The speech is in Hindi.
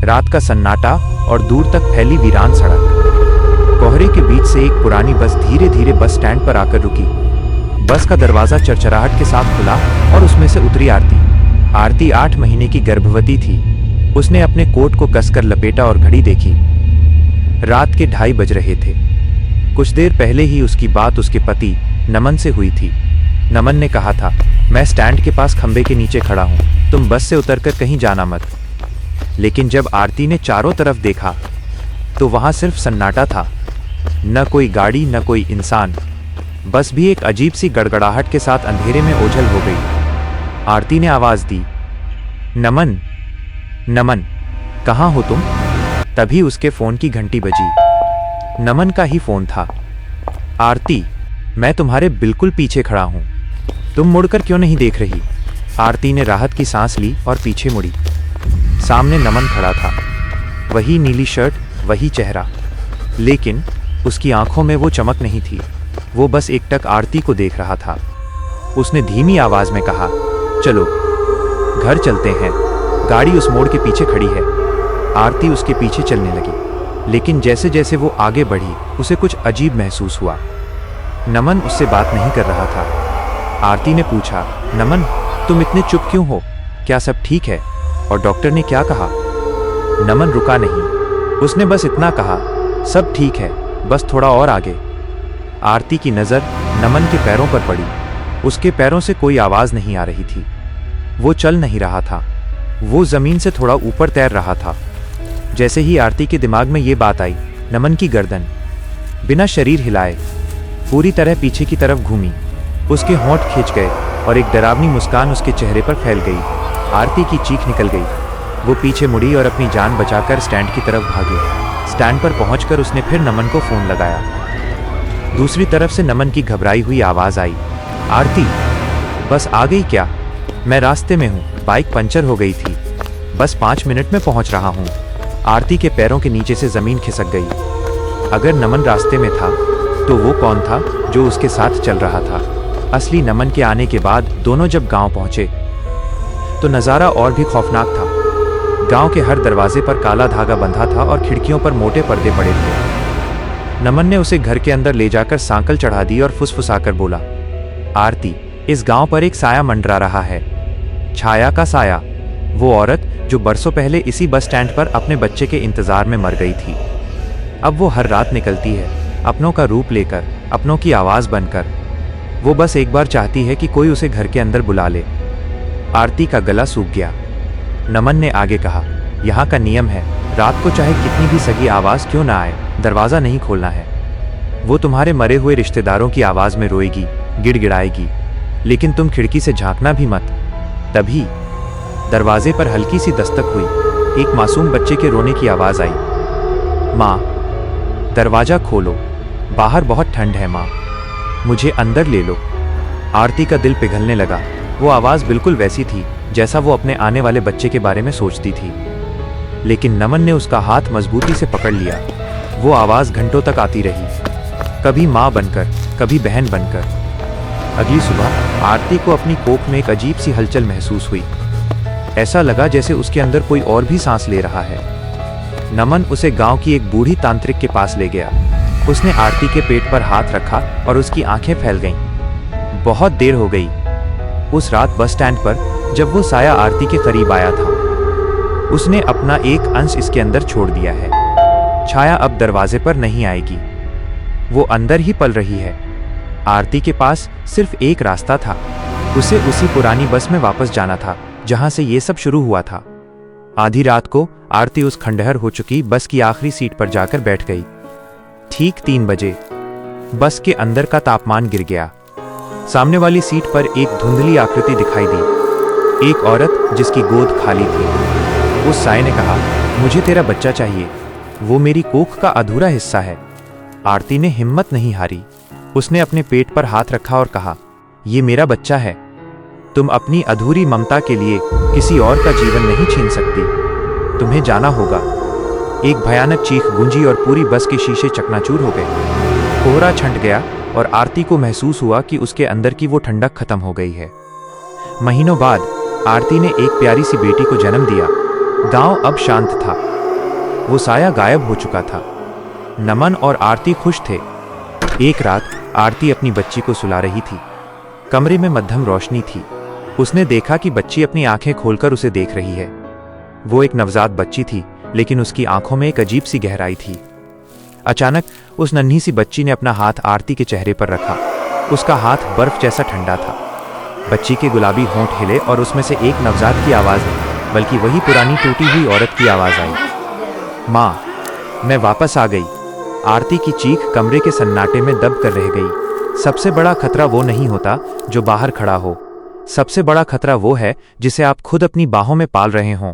रात का सन्नाटा और दूर तक फैली वीरान सड़क। कोहरे के बीच से एक पुरानी बस धीरे धीरे बस स्टैंड पर आकर रुकी। बस का दरवाजा चरचराहट के साथ खुला और उसमें से उतरी आरती। आरती 8 महीने की गर्भवती थी। उसने अपने कोट को कसकर लपेटा और घड़ी देखी। रात के 2:30 बज रहे थे। कुछ देर पहले ही उसकी बात उसके पति नमन से हुई थी। नमन ने कहा था, मैं स्टैंड के पास खंबे के नीचे खड़ा हूं, तुम बस से उतरकर कहीं जाना मत। लेकिन जब आरती ने चारों तरफ देखा तो वहां सिर्फ सन्नाटा था। न कोई गाड़ी, न कोई इंसान। बस भी एक अजीब सी गड़गड़ाहट के साथ अंधेरे में ओझल हो गई। आरती ने आवाज दी, नमन, नमन, कहाँ हो तुम? तभी उसके फोन की घंटी बजी। नमन का ही फोन था। आरती, मैं तुम्हारे बिल्कुल पीछे खड़ा हूं, तुम मुड़कर क्यों नहीं देख रही? आरती ने राहत की सांस ली और पीछे मुड़ी। सामने नमन खड़ा था। वही नीली शर्ट, वही चेहरा, लेकिन उसकी आंखों में वो चमक नहीं थी। वो बस एकटक आरती को देख रहा था। उसने धीमी आवाज में कहा, चलो घर चलते हैं, गाड़ी उस मोड़ के पीछे खड़ी है। आरती उसके पीछे चलने लगी, लेकिन जैसे जैसे वो आगे बढ़ी उसे कुछ अजीब महसूस हुआ। नमन उससे बात नहीं कर रहा था। आरती ने पूछा, नमन, तुम इतने चुप क्यों हो? क्या सब ठीक है? और डॉक्टर ने क्या कहा? नमन रुका नहीं। उसने बस इतना कहा, सब ठीक है, बस थोड़ा और आगे। आरती की नज़र नमन के पैरों पर पड़ी। उसके पैरों से कोई आवाज़ नहीं आ रही थी। वो चल नहीं रहा था, वो ज़मीन से थोड़ा ऊपर तैर रहा था। जैसे ही आरती के दिमाग में ये बात आई, नमन की गर्दन बिना शरीर हिलाए पूरी तरह पीछे की तरफ घूमी। उसके होंठ खिंच गए और एक डरावनी मुस्कान उसके चेहरे पर फैल गई। आरती की चीख निकल गई। वो पीछे मुड़ी और अपनी जान बचाकर स्टैंड की तरफ भागी। स्टैंड पर पहुंचकर उसने फिर नमन को फ़ोन लगाया। दूसरी तरफ से नमन की घबराई हुई आवाज़ आई, आरती, बस आ गई क्या? मैं रास्ते में हूँ, बाइक पंचर हो गई थी, बस 5 मिनट में पहुँच रहा हूँ। आरती के पैरों के नीचे से ज़मीन खिसक गई। अगर नमन रास्ते में था तो वो कौन था जो उसके साथ चल रहा था? असली नमन के आने के बाद दोनों जब गांव पहुंचे तो नज़ारा और भी खौफनाक था। गांव के हर दरवाजे पर काला धागा बंधा था और खिड़कियों पर मोटे पर्दे पड़े थे। नमन ने उसे घर के अंदर ले जाकर सांकल चढ़ा दी और फुसफुसाकर बोला, आरती, इस गांव पर एक साया मंडरा रहा है। छाया का साया। वो औरत जो बरसों पहले इसी बस स्टैंड पर अपने बच्चे के इंतजार में मर गई थी। अब वो हर रात निकलती है, अपनों का रूप लेकर, अपनों की आवाज़ बनकर। वो बस एक बार चाहती है कि कोई उसे घर के अंदर बुला ले। आरती का गला सूख गया। नमन ने आगे कहा, यहाँ का नियम है, रात को चाहे कितनी भी सगी आवाज़ क्यों ना आए, दरवाज़ा नहीं खोलना है। वो तुम्हारे मरे हुए रिश्तेदारों की आवाज़ में रोएगी, गिड़गिड़ाएगी, लेकिन तुम खिड़की से झांकना भी मत। तभी दरवाजे पर हल्की सी दस्तक हुई। एक मासूम बच्चे के रोने की आवाज़ आई, माँ, दरवाज़ा खोलो, बाहर बहुत ठंड है माँ, मुझे अंदर ले लो। आरती का दिल पिघलने लगा। वो आवाज़ बिल्कुल वैसी थी जैसा वो अपने आने वाले बच्चे के बारे में सोचती थी। लेकिन नमन ने उसका हाथ मजबूती से पकड़ लिया। वो आवाज़ घंटों तक आती रही, कभी माँ बनकर, कभी बहन बनकर। अगली सुबह आरती को अपनी कोख में एक अजीब सी हलचल महसूस हुई। ऐसा लगा जैसे उसके अंदर कोई और भी सांस ले रहा है। नमन उसे गांव की एक बूढ़ी तांत्रिक के पास ले गया। उसने आरती के पेट पर हाथ रखा और उसकी आंखें फैल गईं। बहुत देर हो गई। उस रात बस स्टैंड पर जब वो साया आरती के करीब आया था, उसने अपना एक अंश इसके अंदर छोड़ दिया है। छाया अब दरवाजे पर नहीं आएगी, वो अंदर ही पल रही है। आरती के पास सिर्फ एक रास्ता था, उसे उसी पुरानी बस में वापस जाना था जहां से ये सब शुरू हुआ था। आधी रात को आरती उस खंडहर हो चुकी बस की आखिरी सीट पर जाकर बैठ गई। ठीक 3 बजे बस के अंदर का तापमान गिर गया। सामने वाली सीट पर एक धुंधली आकृति दिखाई दी, एक औरत जिसकी गोद खाली थी। उस साये ने कहा, मुझे तेरा बच्चा चाहिए, वो मेरी कोख का अधूरा हिस्सा है। आरती ने हिम्मत नहीं हारी। उसने अपने पेट पर हाथ रखा और कहा, ये मेरा बच्चा है, तुम अपनी अधूरी ममता के लिए किसी और का जीवन नहीं छीन सकती, तुम्हें जाना होगा। एक भयानक चीख गूंजी और पूरी बस के शीशे चकनाचूर हो गए। कोहरा छंट गया और आरती को महसूस हुआ कि उसके अंदर की वो ठंडक खत्म हो गई है। महीनों बाद आरती ने एक प्यारी सी बेटी को जन्म दिया। गांव अब शांत था। वो साया गायब हो चुका था। नमन और आरती खुश थे। एक रात आरती अपनी बच्ची को सुला रही थी। कमरे में मध्यम रोशनी थी। उसने देखा कि बच्ची अपनी आंखें खोलकर उसे देख रही है। वो एक नवजात बच्ची थी, लेकिन उसकी आंखों में एक अजीब सी गहराई थी। अचानक उस नन्ही सी बच्ची ने अपना हाथ आरती के चेहरे पर रखा। उसका हाथ बर्फ जैसा ठंडा था। बच्ची के गुलाबी होंठ हिले और उसमें से एक नवजात की आवाज़ नहीं, बल्कि वही पुरानी टूटी हुई औरत की आवाज़ आई, माँ, मैं वापस आ गई। आरती की चीख कमरे के सन्नाटे में दब कर रह गई। सबसे बड़ा खतरा वो नहीं होता जो बाहर खड़ा हो। सबसे बड़ा खतरा वो है जिसे आप खुद अपनी बाहों में पाल रहे हों।